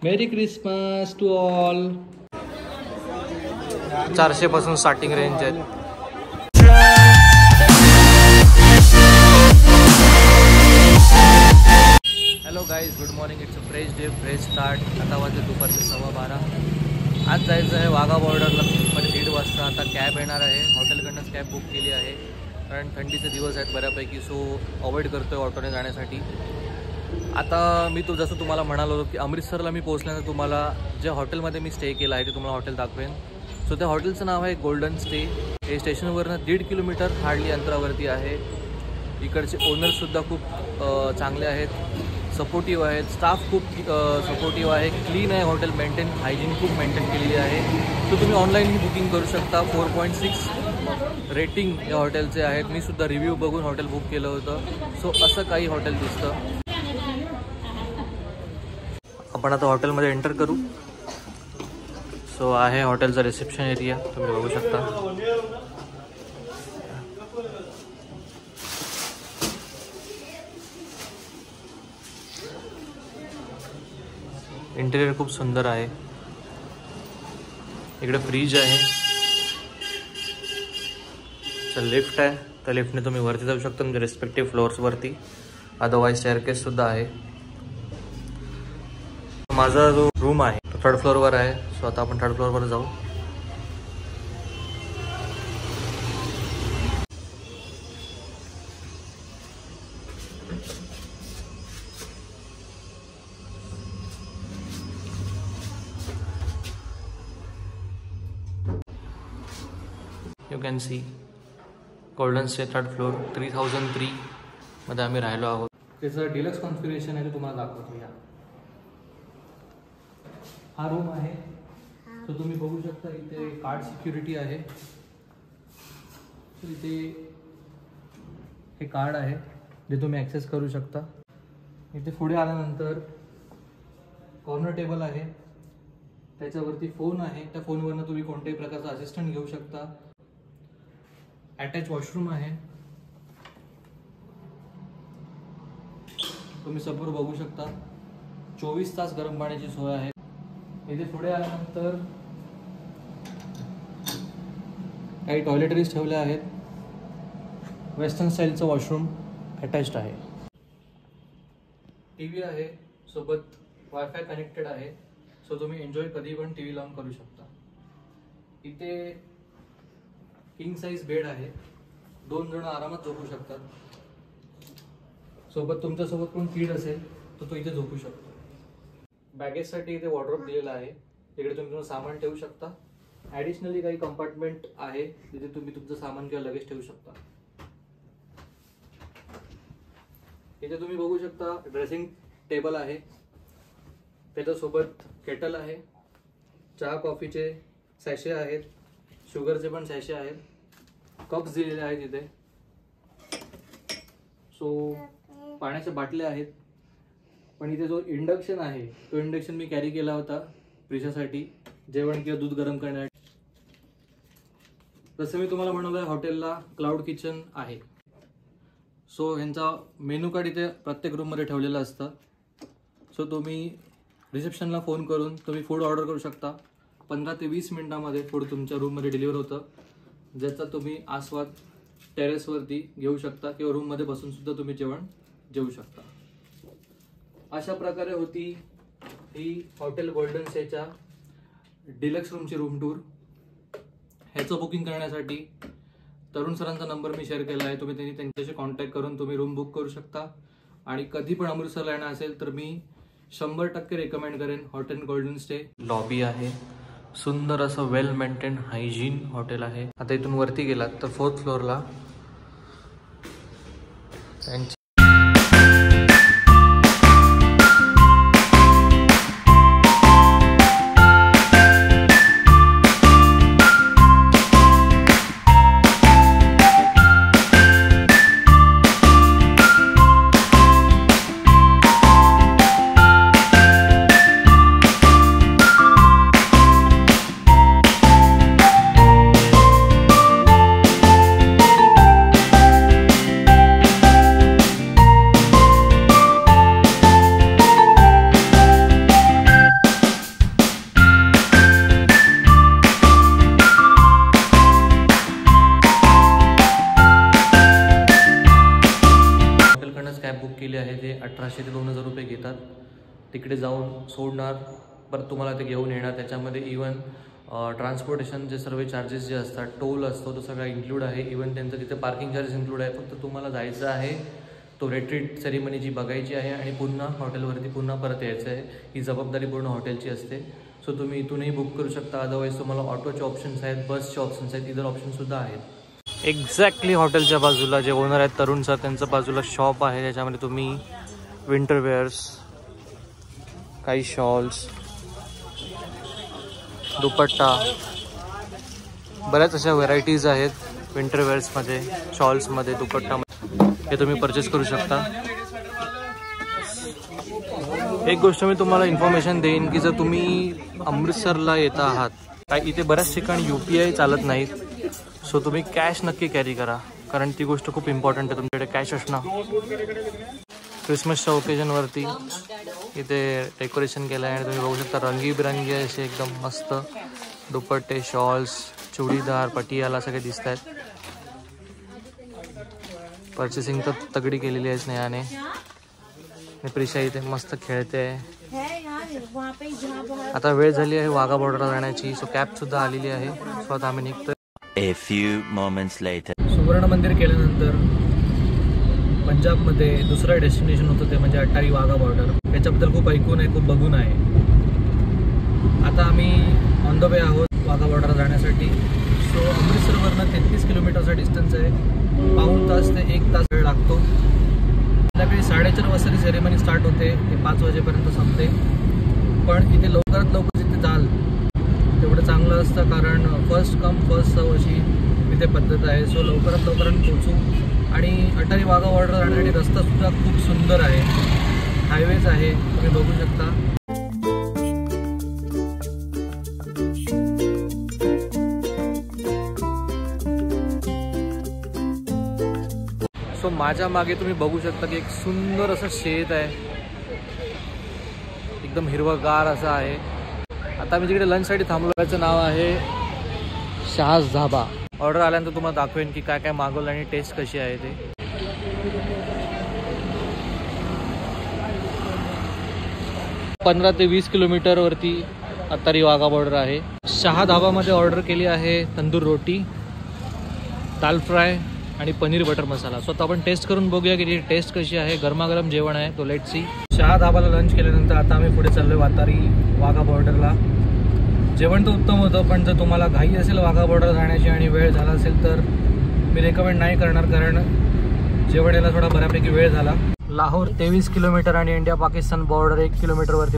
Mary Christmas to all. 400 पासून starting range आहे. Hello guys, good morning. It's a fresh day, fresh start. आता वाजले दुपारचे 12:15. आज जायचं आहे वाघा बॉर्डरला दुपारी 1:30 वाजता. आता कॅब येणार आहे, हॉटेलकडनंच कॅब बुक केली आहे कारण थंडीचे दिवस आहेत बऱ्यापैकी, सो अवॉइड करतो आहे ऑटोने जाण्यासाठी. आता मी जसं तुम्हाला म्हणालो होतो की अमृतसरला मी पोहोचल्यानंतर तुम्हाला ज्या हॉटेलमध्ये मी स्टे केला आहे ते तुम्हाला हॉटेल दाखवेन. सो त्या हॉटेलचं नाव आहे गोल्डन स्टे. हे स्टेशनवरनं 1.5 किलोमीटर हार्डली अंतरावरती आहे. इकडचे ओनरसुद्धा खूप चांगले आहेत, सपोर्टिव्ह आहेत, स्टाफ खूप सपोर्टिव्ह आहे, क्लीन आहे हॉटेल, मेंटेन हायजीन खूप मेंटेन केलेली आहे. सो तुम्ही ऑनलाईनही बुकिंग करू शकता. 4.6 रेटिंग या हॉटेलचे आहेत. मी सुद्धा रिव्ह्यू बघून हॉटेल बुक केलं होतं. सो असं काही हॉटेल दिसतं. आपण आता हॉटेलमध्ये एंटर करू. सो आहे हॉटेलचा रिसेप्शन एरिया, तुम्ही बघू शकता. इंटेरियर खूप सुंदर आहे. इकडे फ्रीज आहे, लिफ्ट आहे. त्या लिफ्टने तुम्ही वरती जाऊ शकता तुमच्या रिस्पेक्टिव्ह फ्लोअर्सवरती. अदरवाईज स्टेअरकेस सुद्धा आहे. माझा जो रूम आहे तो 3rd फ्लोअरवर आहे. सो आता आपण 3rd फ्लोअरवर जाऊ. You can see golden stay 3rd floor 3003 मध्ये आम्ही राहिलो आहोत. त्याचं डिलक्स कॉन्फिगरेशन आहे ते तुम्हाला दाखवतो. या हा रूम आहे. सो तुम्ही बघू शकता इथे कार्ड सिक्युरिटी आहे. सो इथे हे कार्ड आहे जे तुम्ही ॲक्सेस करू शकता. इथे पुढे आल्यानंतर कॉर्नर टेबल आहे, त्याच्यावरती फोन आहे. त्या फोनवरनं तुम्ही कोणत्याही प्रकारचा असिस्टंट घेऊ शकता. अटॅच वॉशरूम आहे, तुम्ही समोर बघू शकता. 24 तास गरम पाण्याची सोय आहे. इथे पुढे आल्यानंतर काही टॉयलेटरीज ठेवल्या आहेत. वेस्टर्न स्टाईलचं वॉशरूम अटॅच्ड आहे. टीव्ही आहे, सोबत वायफाय कनेक्टेड आहे. सो तुम्ही एन्जॉय कधी पण टीव्ही लावून करू शकता. इथे किंग साईज बेड आहे, 2 जण आरामात झोपू शकतात. सोबत तुमच्यासोबत कोण किड असेल तर तो इथे झोपू शकतो. बॅगेजसाठी इथे वॉर्डरोब दिलेला आहे, तिकडे तुम्ही तुमचं सामान ठेवू शकता. ॲडिशनली काही कंपार्टमेंट आहे जिथे तुम्ही तुमचं सामान किंवा लगेज ठेवू शकता. इथे तुम्ही बघू शकता ड्रेसिंग टेबल आहे, त्याच्यासोबत केटल आहे, चहा कॉफीचे सॅशे आहेत, शुगरचे पण सॅशे आहेत, कप्स दिलेले आहेत इथे. सो पाण्याच्या बाटल्या आहेत. पण इथे जो इंडक्शन आहे तो इंडक्शन मी कॅरी केला होता प्रिशासाठी जेवण किंवा दूध गरम करण्यासाठी. जसं मी तुम्हाला म्हणालो हॉटेलला क्लाउड किचन आहे. सो ह्यांचा मेनू कार्ड इथे प्रत्येक रूममध्ये ठेवलेलं असतं. सो तुम्ही रिसेप्शनला फोन करून तुम्ही फूड ऑर्डर करू शकता. 15 ते 20 मिनिटामध्ये फूड तुमच्या रूममध्ये डिलिव्हर होतं, ज्याचा तुम्ही आस्वाद टेरेसवरती घेऊ शकता किंवा रूममध्ये बसून सुद्धा तुम्ही जेवण जेवू शकता. अशा प्रकारे होती ही हॉटेल गोल्डन स्टेच्या डिलक्स रूमची रूम टूर. ह्याचं बुकिंग करण्यासाठी तरुण सरांचा नंबर मी शेअर केला आहे. तुम्ही त्यांच्याशी कॉन्टॅक्ट करून तुम्ही रूम बुक करू शकता. आणि कधी पण अमृतसरला येणं असेल तर मी 100% रेकमेंड करेन हॉटेल गोल्डन स्टे. लॉबी आहे, सुंदर असं वेल मेंटेन हायजीन हॉटेल आहे. आता इथून वरती गेलात तर 4th फ्लोअरला त्यांची कॅब बुक केली आहे ते 1800 ते 2000 रुपये घेतात. तिकडे जाऊन सोडणार, परत तुम्हाला ते घेऊन येणार. त्याच्यामध्ये इवन ट्रान्सपोर्टेशनचे सर्व चार्जेस जे असतात, टोल असतो, तो सगळा इन्क्लूड आहे. इवन त्यांचं तिथे पार्किंग चार्जेस इन्क्लूड आहे. फक्त तुम्हाला जायचं आहे, तो रेट्रीट सेरेमनी जी बघायची आहे आणि पुन्हा हॉटेलवरती पुन्हा परत यायचं आहे. ही जबाबदारी पूर्ण हॉटेलची असते. सो तुम्ही इथूनही बुक करू शकता. अदरवाईज तुम्हाला ऑटोचे ऑप्शन्स आहेत, बसचे ऑप्शन्स आहेत, इतर ऑप्शनसुद्धा आहेत. एक्झॅक्टली हॉटेलच्या बाजूला जे ओनर आहेत तरुण सर, त्यांच्या बाजूला शॉप आहे. त्याच्यामध्ये तुम्ही विंटरवेअर्स, काही शॉल्स, दुपट्टा, बऱ्याच अशा व्हरायटीज आहेत विंटरवेअर्समध्ये, शॉल्समध्ये, दुपट्टामध्ये. हे तुम्ही परचेस करू शकता. एक गोष्ट मी तुम्हाला इन्फॉर्मेशन देईन की जर तुम्ही अमृतसरला येत आहात, काय इथे बऱ्याच ठिकाणी UPI चालत नाहीत. सो तुम्ही कॅश नक्की कॅरी करा, कारण ती गोष्ट खूप इम्पॉर्टंट आहे. तुमच्याकडे कॅश असणं. क्रिसमसच्या ओकेजनवरती इथे डेकोरेशन केलं आहे आणि तुम्ही बघू शकता रंगीबिरंगी असे एकदम मस्त दुपट्टे, शॉल्स, चुडीदार, पटियाला सगळे दिसत आहेत. पर्चेसिंग तर तगडी केलेली आहे स्नेहाने. प्रिशा इथे मस्त खेळते. आता वेळ झाली आहे वाघा बॉर्डरला जाण्याची. सो कॅब सुद्धा आलेली आहे. सो आता आम्ही निघतोय. A few moments later. सुवर्ण मंदिर केल्यानंतर पंजाबमध्ये दुसरं डेस्टिनेशन होतं ते म्हणजे अट्टारी वाघा बॉर्डर. त्याच्याबद्दल खूप ऐकून आहे, खूप बघून आहे. आता आम्ही ऑन द वे आहोत वाघा बॉर्डरला जाण्यासाठी. सो अमृतसरवरनं 33 किलोमीटरचा डिस्टन्स आहे. पाऊण तास ते 1 तास वेळ लागतो. संध्याकाळी 4:30 वाजता सेरेमनी स्टार्ट होते, ते 5 वाजेपर्यंत संपते. पण इथे लवकरात लवकर इथे जाल तेवढं चांगलं असतं, कारण फर्स्ट कम फर्स्ट सर्व अशी इथे पद्धत आहे. सो लवकरात लवकर पोहोचू. आणि अट्टारी वाघा बॉर्डर जाण्यासाठी रस्तासुद्धा खूप सुंदर आहे. हायवेज आहे, तुम्ही बघू शकता. सो माझ्या मागे तुम्ही बघू शकता की एक सुंदर असं शेत आहे, एकदम हिरवगार असं आहे. आता मी जिकडे लंचसाठी थांबलो, त्याचं नाव आहे शाहज धाबा. ऑर्डर आल्यानंतर तुम्हाला दाखवेन की काय काय मागवलं आणि टेस्ट कशी आहे ते. पंधरा ते 20 किलोमीटरवरती अट्टारी वाघा बॉर्डर आहे. शाह धाबामध्ये ऑर्डर केली आहे तंदूर रोटी, दाल फ्राय आणि पनीर बटर मसाला. सो आता आपण टेस्ट करून बघूया की टेस्ट कशी आहे. गरमागरम जेवण आहे, तो लेट्स सी. शाह धाबाला लंच केल्यानंतर आता आम्ही पुढे चाललोय अट्टारी वाघा बॉर्डरला. जेवण तर उत्तम होतं, पण जर तुम्हाला घाई असेल वाघा बॉर्डर जाण्याची आणि वेळ झाला असेल तर मी रेकमेंड नाही करणार, कारण जेवण यायला थोडा बऱ्यापैकी वेळ झाला. लाहोर 23 किलोमीटर आणि इंडिया पाकिस्तान बॉर्डर 1 किलोमीटरवरती.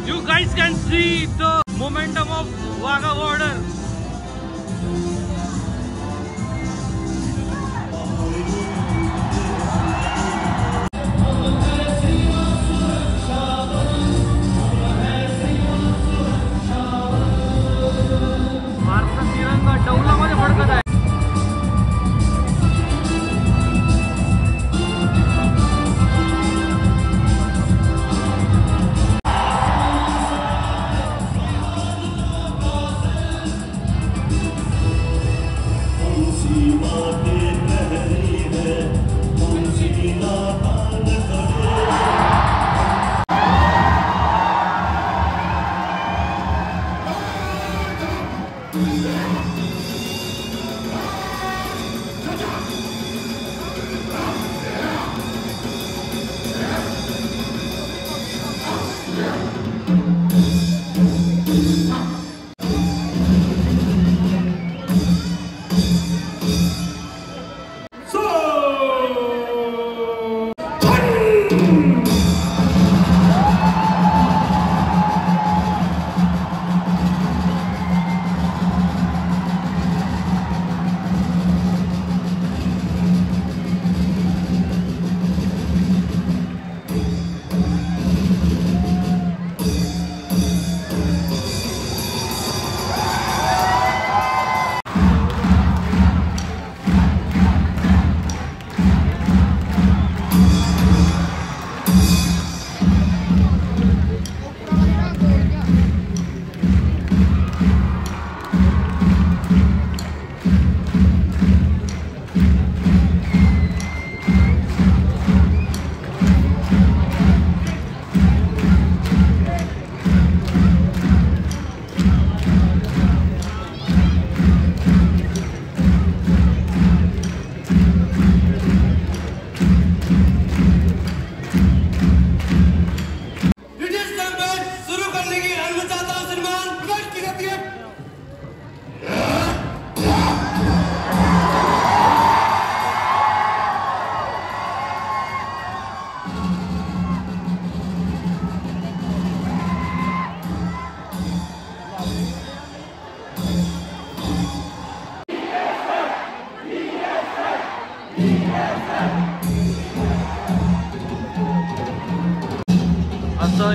You guys can see the momentum of Wagah border. भारताचा तिरंगा डौलामध्ये फडकत आहे.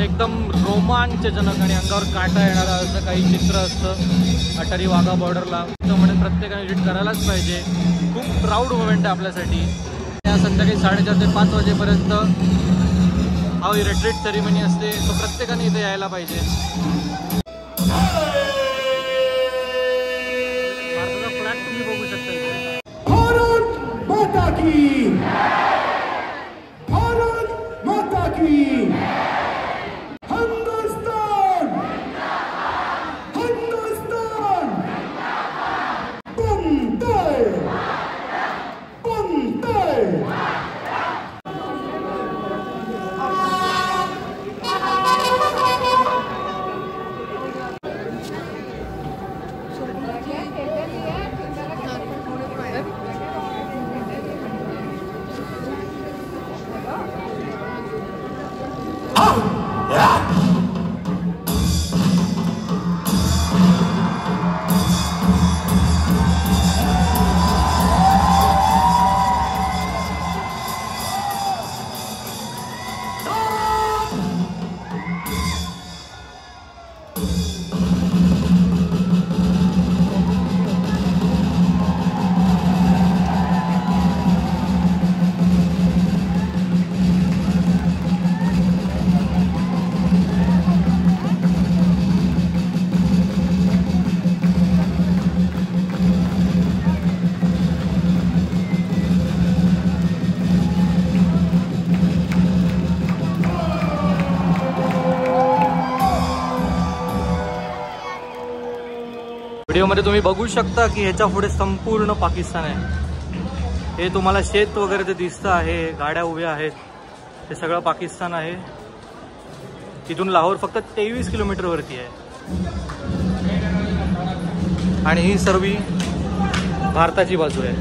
एकदम रोमांचजनक आणि अंगावर काटा येणारा असं काही चित्र असतं अटारी वाघा बॉर्डरला. त्यामुळे प्रत्येकाने व्हिजिट करायलाच पाहिजे. खूप प्राऊड मोमेंट आहे आपल्यासाठी. त्या संध्याकाळी 4:30 ते 5 वाजेपर्यंत हा रिट्रीट सेरेमनी असते. तो प्रत्येकाने इथे यायला पाहिजे. भारताचा फ्लॅग तुम्ही बघू शकता इथे. भारत माता की, भारत माता की, हिंदुस्तान, हिंदुस्तान, बनते, बनते. व्हिडिओमध्ये तुम्ही बघू शकता की ह्याच्या पुढे संपूर्ण पाकिस्तान आहे. हे तुम्हाला शेत वगैरे ते दिसतं आहे, गाड्या उभ्या आहेत, हे सगळं पाकिस्तान आहे. तिथून लाहोर फक्त 23 किलोमीटरवरती आहे आणि ही सर्व भारताची बाजू आहे.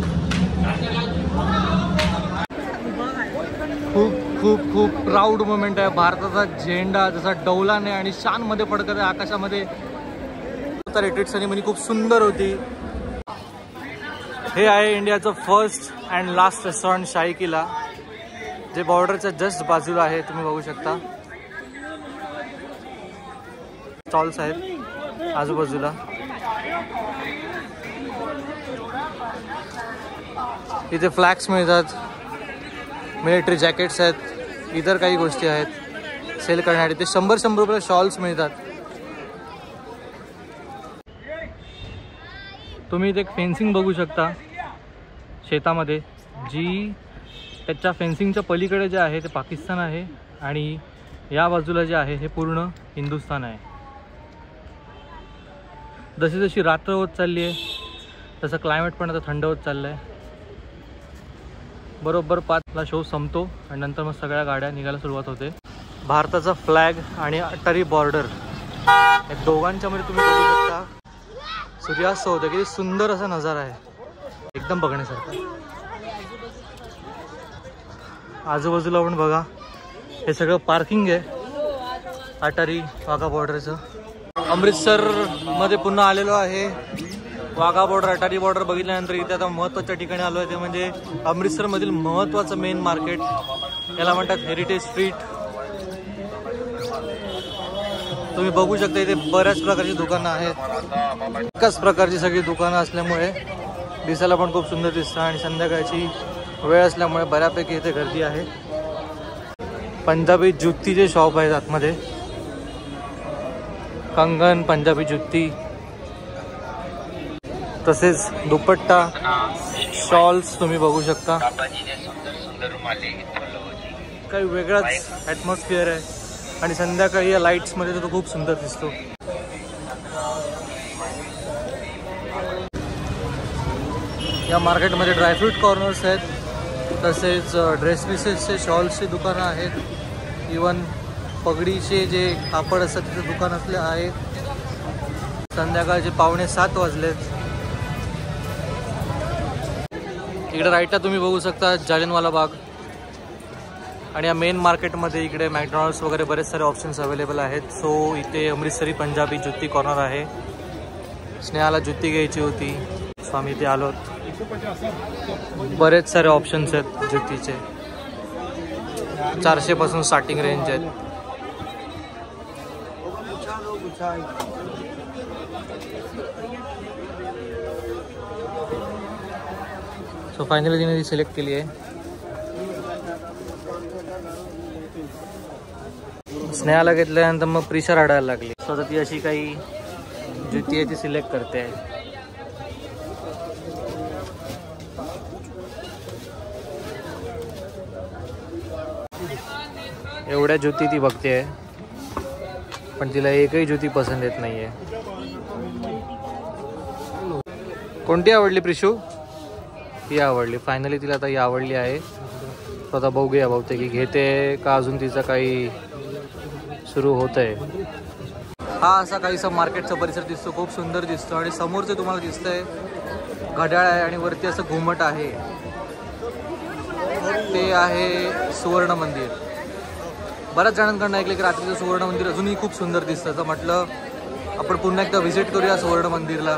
खूप खूप खूप प्राऊड मोमेंट आहे. भारताचा झेंडा जसा डौलाने आणि शानमध्ये फडकत आहे आकाशामध्ये. रिट्रीट सेरेमनी खूप सुंदर होती. हे आहे इंडियाचं फर्स्ट अँड लास्ट रेस्टॉरंट शाही किला, जे बॉर्डरच्या जस्ट बाजूला आहे. तुम्ही बघू शकता स्टॉल्स आहेत आजूबाजूला. इथे फ्लॅग्स मिळतात, मिलिटरी जॅकेट्स आहेत, इतर काही गोष्टी आहेत सेल करण्यासाठी. ते 100-100 रुपये शॉल्स मिळतात. तुम्ही इथे एक फेन्सिंग बघू शकता शेतामध्ये, जी त्याच्या फेन्सिंगच्या पलीकडे जे आहे ते पाकिस्तान आहे आणि या बाजूला जे आहे हे पूर्ण हिंदुस्थान आहे. जशी जशी रात्र होत चालली आहे तसं क्लायमेट पण आता थंड होत चाललं आहे. बरोबर 5ला शो संपतो आणि नंतर मग सगळ्या गाड्या निघायला सुरुवात होते. भारताचा फ्लॅग आणि अटारी बॉर्डर या दोघांच्या मध्ये तुम्ही बघू शकता सूर्यास्त होतं. किती सुंदर असा नजारा आहे, एकदम बघण्यासारखा. आजूबाजूला पण बघा, हे सगळं पार्किंग आहे अटारी वाघा बॉर्डरचं. अमृतसरमध्ये पुन्हा आलेलो आहे. वाघा बॉर्डर, अटारी बॉर्डर बघितल्यानंतर इथे आता महत्त्वाच्या ठिकाणी आलो आहे, ते म्हणजे अमृतसरमधील महत्त्वाचं मेन मार्केट. याला म्हणतात हेरिटेज स्ट्रीट. तुम्ही बघू शकता इथे बऱ्याच प्रकारची दुकानं आहेत. एकाच प्रकारची सगळी दुकानं असल्यामुळे दिसायला पण खूप सुंदर दिसतं आणि संध्याकाळची वेळ असल्यामुळे बऱ्यापैकी इथे गर्दी आहे. पंजाबी जुत्तीचे शॉप आहेत आतमध्ये, कंगन, पंजाबी जुत्ती, तसेच दुपट्टा, शॉल्स तुम्ही बघू शकता. काही वेगळाच ॲटमॉस्फिअर आहे आणि संध्याकाळी या लाईट्समध्ये तो खूप सुंदर दिसतो. या मार्केटमध्ये ड्रायफ्रूट कॉर्नर्स आहेत, तसेच ड्रेस पीसेसचे, शॉल्सची दुकानं आहेत. इवन पगडीचे जे कापड असतात तिथे दुकान असले आहे. संध्याकाळचे 6:45 वाजलेत. इकडे राईटला तुम्ही बघू शकता जालियनवाला बाग. आणि या मेन मार्केटमध्ये इकडे मॅकडॉनल्ड्स वगैरे बरेच सारे ऑप्शन्स अवेलेबल आहेत. सो इथे अमृतसरी पंजाबी जुत्ती कॉर्नर आहे. स्नेहाला जुत्ती घ्यायची होती, सो आम्ही इथे आलो. बरेच सारे ऑप्शन्स आहेत जुत्तीचे. 400 पासून स्टार्टिंग रेंज आहेत. सो फायनली तिने ती सिलेक्ट केली आहे. स्नेहाला घेतल्यानंतर मग प्रिशा रडायला लागली. सो आता ती अशी काही जुती आहे ती सिलेक्ट करते आहे. एवढ्या जुती ती बघते पण तिला एकही जुती पसंत येत नाहीये. कोणती आवडली प्रिशू? ती आवडली. फायनली तिला आता ही आवडली आहे. तो आता बघूया बहुतेक की घेते का अजून तिचं काही सुरू होत आहे. हा असा काहीसा मार्केटचा परिसर दिसतो. खूप सुंदर दिसतो आणि समोरचं तुम्हाला दिसतंय घड्याळ आहे आणि वरती असं घुमट आहे. ते आहे सुवर्ण मंदिर. बऱ्याच जणांकडून ऐकले की रात्रीचं सुवर्ण मंदिर अजूनही खूप सुंदर दिसतं. तर म्हटलं आपण पुन्हा एकदा व्हिजिट करूया सुवर्ण मंदिरला.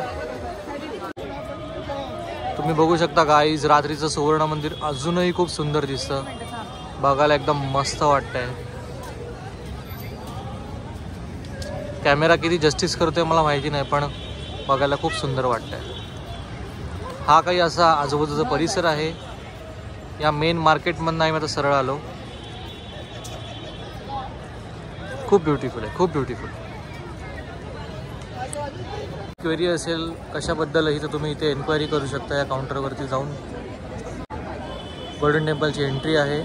तुम्ही बघू शकता गाईज, रात्रीचं सुवर्ण मंदिर अजूनही खूप सुंदर दिसतं. बघायला एकदम मस्त वाटतंय. कॅमेरा किती जस्टिस करतोय मला माहिती नाही, पण बघायला खूप सुंदर वाटतंय. हा काही असा आजूबाजूचा परिसर आहे. या मेन मार्केटमधून आम्ही आता सरळ आलो. खूप ब्युटिफुल आहे, खूप ब्युटिफुल. क्वेरी असेल कशाबद्दलही तर तुम्ही इथे एन्क्वायरी करू शकता या काउंटरवरती जाऊन. गोल्डन टेम्पलची एंट्री आहे.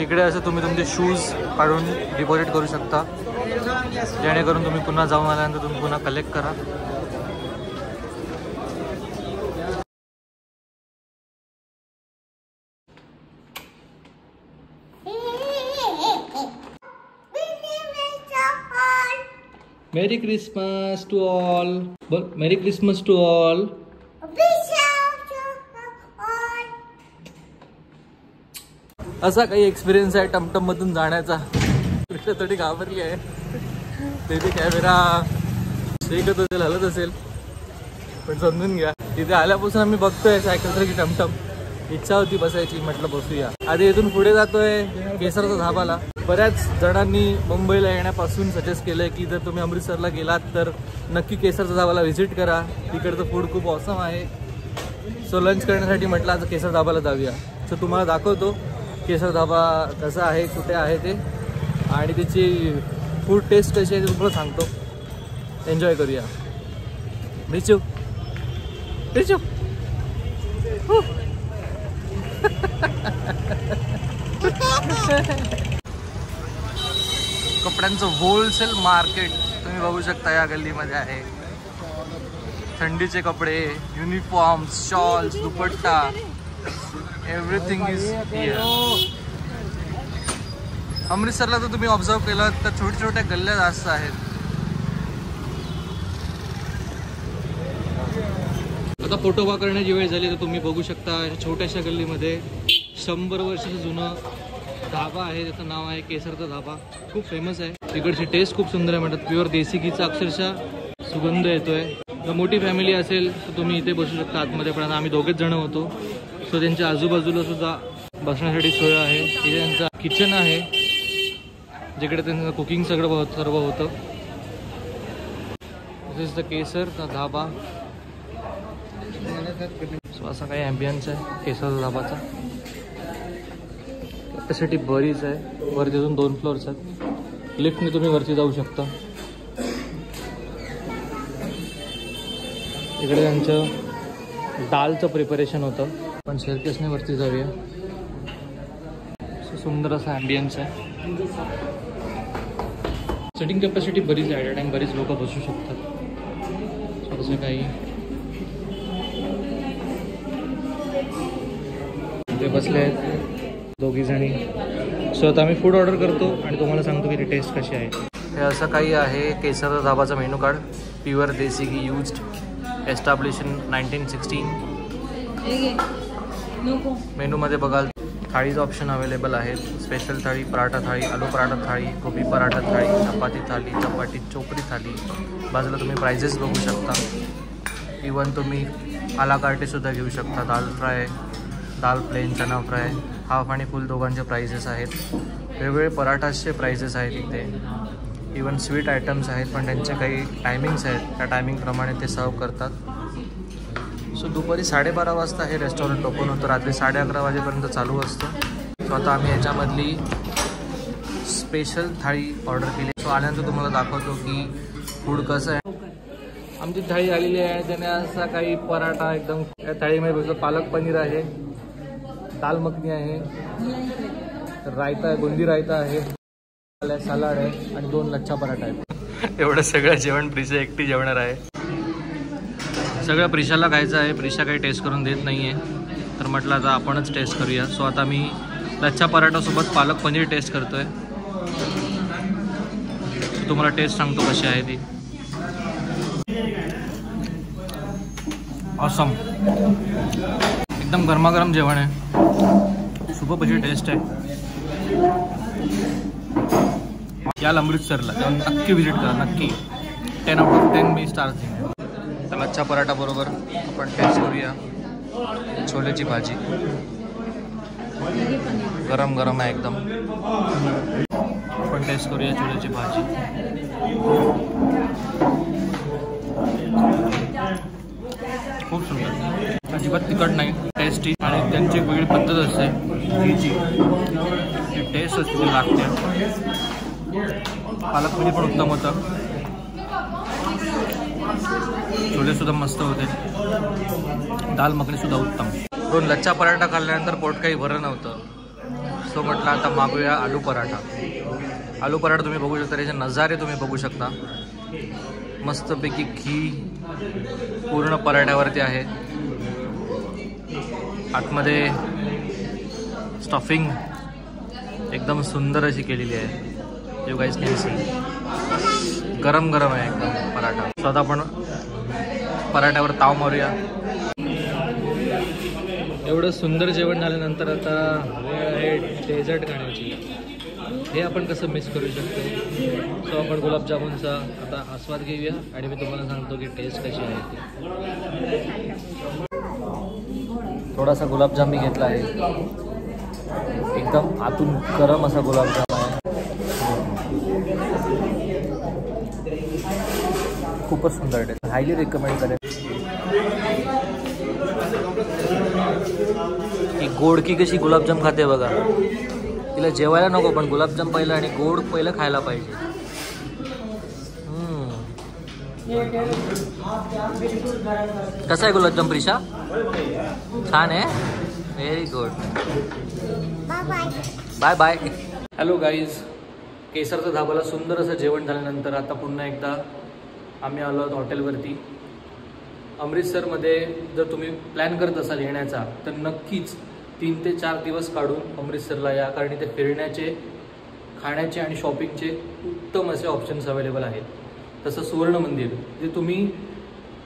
इकडे असं तुम्ही तुमचे शूज काढून डिपॉझिट करू शकता, जेणेकरून तुम्ही पुन्हा जाऊन आल्यानंतर तुम्ही पुन्हा कलेक्ट करा. Merry Christmas to all. बोल मेरी क्रिसमस टू ऑल. असा काही एक्सपिरियन्स आहे टमटम मधून जाण्याचा. थोडी घाबरली आहे. तिथे कॅमेरा शेकत असेल, हलत असेल, पण समजून घ्या. तिथे आल्यापासून आम्ही बघतोय सायकल की टमटम. इच्छा होती बसायची, म्हटलं बसूया. आधी इथून पुढे जातोय केसरचा धाबाला. बऱ्याच जणांनी मुंबईला येण्यापासून सजेस्ट केलंय की जर तुम्ही अमृतसरला गेलात तर नक्की केसरचा धाबाला व्हिजिट करा. तिकडचं फूड खूप ऑसम आहे. सो लंच करण्यासाठी म्हटलं आज केसर धाबाला जाऊया. सो तुम्हाला दाखवतो केसर धाबा कसा आहे, कुठे आहे ते, आणि त्याची फूड टेस्ट कशी आहे ते तुम्हाला सांगतो. एन्जॉय करूया. रिचू रिचू कपड्यांचं होलसेल मार्केट तुम्ही बघू शकता या गल्लीमध्ये आहे. थंडीचे कपडे, uniforms, shawls, dupatta, everything is here. अमृतसरला तर तुम्ही ऑब्झर्व केलं तर छोट्या छोट्या गल्ल्या जास्त आहेत. आता फोटोबा करण्याची वेळ झाली तर तुम्ही बघू शकता छोट्याशा गल्लीमध्ये 100 वर्षाचं जुनं धाबा आहे. त्याचं नाव आहे केसरचा धाबा. खूप फेमस आहे. तिकडची टेस्ट खूप सुंदर आहे. म्हणतात प्युअर देसी घीचा अक्षरशः सुगंध येतोय. जर मोठी फॅमिली असेल तर तुम्ही इथे बसू शकता आतमध्ये. पण आम्ही 2घेच जण होतो. सो त्यांच्या आजूबाजूला सुद्धा बसण्यासाठी सोय आहे. इथे त्यांचं किचन आहे जिकडे त्यांचं कुकिंग सर्व होतं. This is the Kesar Dhaba. So असा काही ॲम्बियन्स आहे केसर धाबाचा. कॅपॅसिटी बरीच आहे. वरती अजून 2 फ्लोअर्स आहेत. लिफ्टने तुम्ही वरती जाऊ शकता. इकडे त्यांचं दालचं प्रिपरेशन होतं. पण शेअरकेसने वरती जाऊया. सुंदर असा ॲम्बियन्स आहे. सिटिंग कॅपॅसिटी बरीच आहे. ॲट अ टाईम बरीच लोक बसू शकतात. थोडंसं काही ते बसले आहेत 2 जणी. सो आता आम्ही फूड ऑर्डर करतो आणि तुम्हाला सांगतो की ती टेस्ट कशी आहे. हे असं काही आहे केसर धाबाचा menu card. Pure desi ghee used. Establish in 1916. मेनूमध्ये बघाल थाळीचं ऑप्शन अवेलेबल आहेत. स्पेशल थाळी, पराठा थाळी, आलू पराठा थाळी, गोबी पराठा थाळी, चपाती थाळी, चपाती चोपडी थाळी. बाजूला तुम्ही प्राइजेस बघू शकता. इवन तुम्ही आला कार्टेसुद्धा घेऊ शकता. दाल फ्राय, दाल प्लेन, चना फ्राय, हाफ आणि फुल दोघांचे प्राइजेस आहेत. वेगवेगळे पराठाचे प्राइसेस आहेत इथे. इवन स्वीट आयटम्स आहेत, पण त्यांचे काही टायमिंग्स आहेत, त्या टायमिंगप्रमाणे ते सर्व करतात. सो दुपारी 12:30 वाजता हे रेस्टॉरंट ओपन होतं, रात्री 11:30 वाजेपर्यंत चालू असतं. सो आता आम्ही याच्यामधली स्पेशल थाळी ऑर्डर केली. सो आल्यानंतर तुम्हाला दाखवतो की फूड कसं आहे. आमची थाळी आलेली आहे. त्याने असा काही पराठा एकदम, या थाळीमध्ये बघतो पालक पनीर आहे, दाल मखनी आहे, रायता आहे, बुंदी रायता आहे, सलाड आहे आणि 2 लच्छा पराठा आहे. एवढं सगळं जेवण प्रिशा एकटी जेवणार आहे. सगळं प्रिशाला खायचं आहे. प्रिशा काही टेस्ट करून देत नाही आहे, तर म्हटलं आता आपणच टेस्ट करूया. सो आता मी लच्छा पराठासोबत पालक पनीर टेस्ट करतो आहे. तुम्हाला टेस्ट सांगतो कशी आहे ती. ऑसम, एकदम गरमागरम जेवण आहे. सुपरची टेस्ट आहे. याल अमृतसरला तेव्हा नक्की विजिट करा, नक्की. 10 out of 10 मी स्टार देईन. तर लच्छा पराठा बरोबर आपण टेस्ट करूया छोलेची भाजी. गरम गरम आहे एकदम. आपण टेस्ट करूया छोलेची भाजी. खूप सुंदर, अजिबात तिखट नाही, टेस्टी. आणि त्यांची एक वेगळी पद्धत असते घ्यायची, ती टेस्ट असते, लागते. पालक पनीर पण उत्तम होतं, छोलेसुद्धा मस्त होते, दाल मखनीसुद्धा उत्तम. 2 लच्छा पराठा खाल्ल्यानंतर पोट काही भरलं नव्हतं. सो म्हटलं आता मागूया आलू पराठा. आलू पराठा तुम्ही बघू शकता, त्याचे नजारे तुम्ही बघू शकता. मस्तपैकी घी पूर्ण पराठ्यावरती आहे. आतमध्ये स्टफिंग एकदम सुंदर अशी केलेली आहे. You guys can see. गरम गरम आहे एकदम पराठा. सो आता आपण पराठ्यावर ताव मारूया. एवढं सुंदर जेवण झाल्यानंतर आता वेळ आहे डेझर्ट खाण्याची. हे आपण कसं मिस करू शकतो. सो आपण गुलाबजामुनचा आता आस्वाद घेऊया आणि मी तुम्हाला सांगतो की टेस्ट कशी आहे ती. थोडासा गुलाबजाम मी घेतला आहे. एकदम आतून गरम असा गुलाबजाम आहे. खूपच सुंदर टेस्ट, हायली रिकमेंड करेन. ही गोडकी कशी गुलाबजाम खाते बघा. तिला जेवायला नको, पण गुलाबजाम पहिलं आणि गोड पहिलं खायला पाहिजे. कसा आहे गुलाबजाम प्रिशा? छान आहे, very good. Bye bye. Hello guys, केसरचा धाबाला सुंदर असं जेवण झाल्यानंतर आता पुन्हा एकदा आम्ही आलो आहोत हॉटेलवरती. अमृतसरमध्ये जर तुम्ही प्लॅन करत असाल येण्याचा तर नक्कीच 3 ते 4 दिवस काढून अमृतसरला या, कारण इथे फिरण्याचे, खाण्याचे आणि शॉपिंगचे उत्तम असे ऑप्शन्स अवेलेबल आहेत. तसं सुवर्ण मंदिर, जे तुम्ही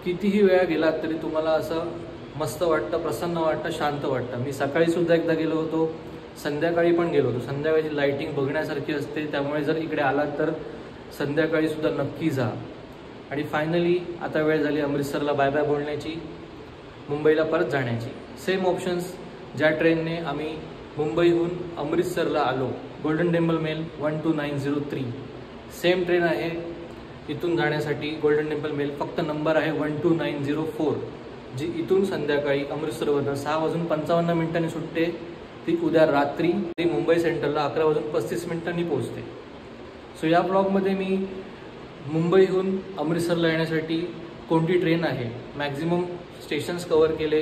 कितीही वेळा गेलात तरी तुम्हाला असं मस्त वाटतं, प्रसन्न वाटतं, शांत वाटतं. मी सकाळीसुद्धा एकदा गेलो होतो, संध्याकाळी पण गेलो होतो. संध्याकाळची लाईटिंग बघण्यासारखी असते, त्यामुळे जर इकडे आलात तर संध्याकाळीसुद्धा नक्की जा. आणि फायनली आता वेळ झाली अमृतसरला बाय बाय बोलण्याची, मुंबईला परत जाण्याची. सेम ऑप्शन्स ज्या ट्रेनने आम्ही मुंबईहून अमृतसरला आलो, Golden Temple Mail 12903, same train आहे इथून जाण्यासाठी. गोल्डन टेम्पल मेल, फक्त नंबर आहे 12904, जी इथून संध्याकाळी अमृतसरवरून 6:55 सुटते. ती उद्या रात्री मुंबई सेंट्रलला 11:35 पोहोचते. सो या ब्लॉगमध्ये मी मुंबईहून अमृतसरला येण्यासाठी कोणती ट्रेन आहे, मॅक्झिमम स्टेशन्स कवर केले.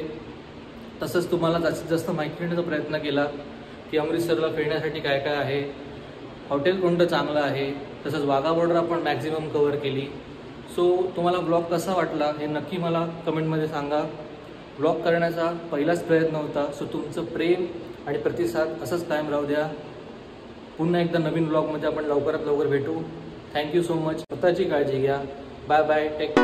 तसंच तुम्हाला जास्तीत जास्त माहिती देण्याचा प्रयत्न केला की अमृतसरला फिरण्यासाठी काय काय आहे, हॉटेल कोणतं चांगलं आहे. तसंच वाघा बॉर्डर आपण मॅक्झिमम कवर केली. सो तुम्हाला ब्लॉग कसा वाटला हे नक्की मला कमेंटमध्ये सांगा. ब्लॉग करण्याचा पहिलाच प्रयत्न होता, सो तुमचं प्रेम आणि प्रतिसाद असंच कायम राहू द्या. पुन्हा एकदा नवीन ब्लॉगमध्ये आपण लवकरात लवकर भेटू. Thank you so much. स्वतःची काळजी घ्या. Bye bye. टेक